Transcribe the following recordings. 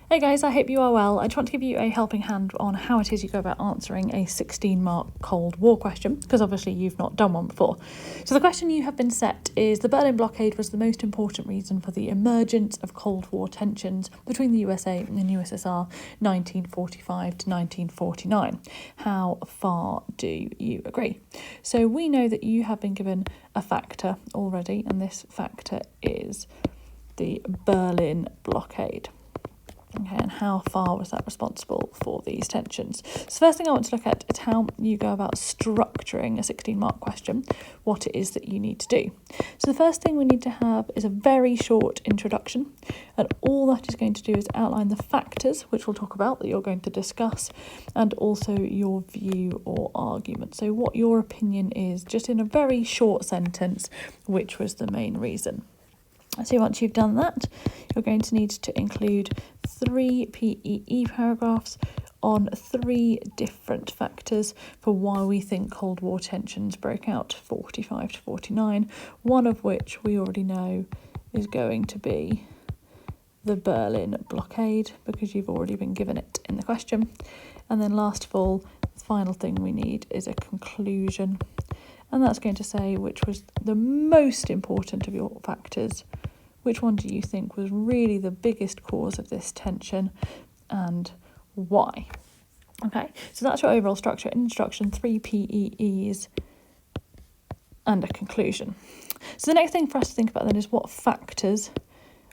Hey guys, I hope you are well. I just want to give you a helping hand on how it is you go about answering a 16-mark Cold War question, because obviously you've not done one before. So the question you have been set is: the Berlin blockade was the most important reason for the emergence of Cold War tensions between the USA and the USSR 1945 to 1949. How far do you agree? So we know that you have been given a factor already, and this factor is the Berlin blockade. Okay, and how far was that responsible for these tensions? So first thing I want to look at is how you go about structuring a 16-mark question, what it is that you need to do. So the first thing we need to have is a very short introduction, and all that is going to do is outline the factors, which we'll talk about, that you're going to discuss, and also your view or argument. So what your opinion is, just in a very short sentence, which was the main reason. So once you've done that, you're going to need to include 3 PEE paragraphs on 3 different factors for why we think Cold War tensions broke out 45 to 49, one of which we already know is going to be the Berlin blockade, because you've already been given it in the question. And then last of all, the final thing we need is a conclusion. And that's going to say which was the most important of your factors. Which one do you think was really the biggest cause of this tension, and why? Okay, so that's your overall structure: introduction, 3 PEEs, and a conclusion. So the next thing for us to think about then is what factors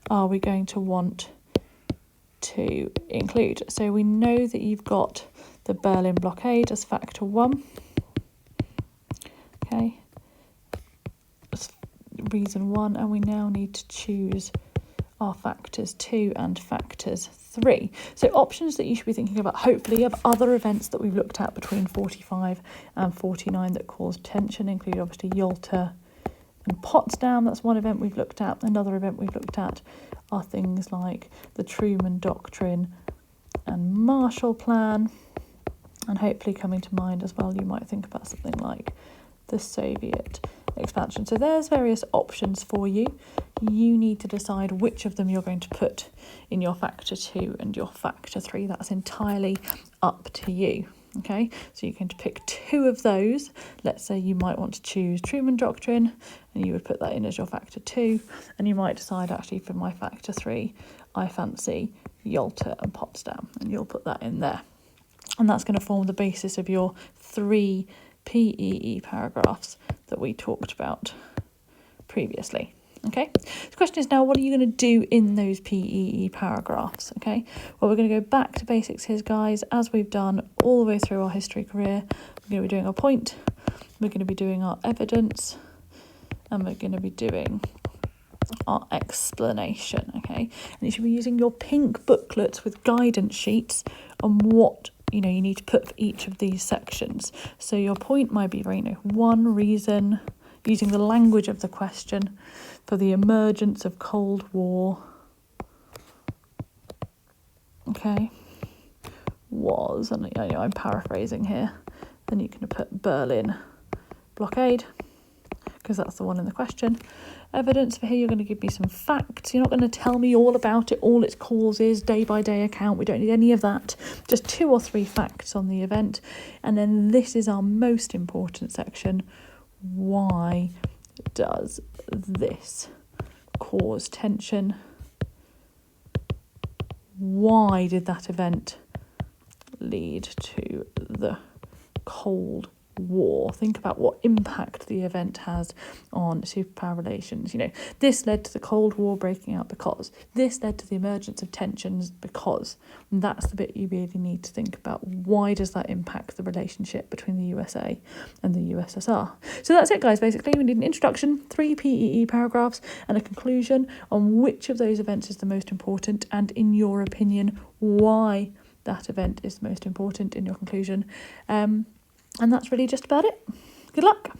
are we going to want to include. So we know that you've got the Berlin blockade as factor 1. Okay. Reason 1, and we now need to choose our factors 2 and factors 3. So options that you should be thinking about, hopefully, of other events that we've looked at between 45 and 49 that caused tension include obviously Yalta and Potsdam. That's one event we've looked at. Another event we've looked at are things like the Truman Doctrine and Marshall Plan, and hopefully coming to mind as well, you might think about something like the Soviet expansion. So there's various options for you. You need to decide which of them you're going to put in your factor 2 and your factor 3. That's entirely up to you. Okay, so you're going to pick 2 of those. Let's say you might want to choose Truman Doctrine, and you would put that in as your factor 2, and you might decide, actually, for my factor 3, I fancy Yalta and Potsdam, and you'll put that in there. And that's going to form the basis of your 3 PEE paragraphs that we talked about previously. Okay, the question is now, what are you going to do in those PEE paragraphs? Okay, well, we're going to go back to basics here, guys, as we've done all the way through our history career. We're going to be doing our point, we're going to be doing our evidence, and we're going to be doing our explanation. Okay, and you should be using your pink booklets with guidance sheets on what you need to put for each of these sections. So your point might be one reason, using the language of the question, for the emergence of Cold War, okay, was, and I'm paraphrasing here, then you can put Berlin blockade, because that's the one in the question. Evidence, for here you're going to give me some facts. You're not going to tell me all about it, all its causes, day-by-day account. We don't need any of that. Just 2 or 3 facts on the event. And then this is our most important section. Why does this cause tension? Why did that event lead to the Cold War? Think about what impact the event has on superpower relations. This led to the Cold War breaking out because this led to the emergence of tensions because, and that's the bit you really need to think about. Why does that impact the relationship between the USA and the USSR? So that's it, guys. Basically, we need an introduction, 3 PEE paragraphs, and a conclusion on which of those events is the most important, and in your opinion, why that event is the most important in your conclusion. And that's really just about it. Good luck.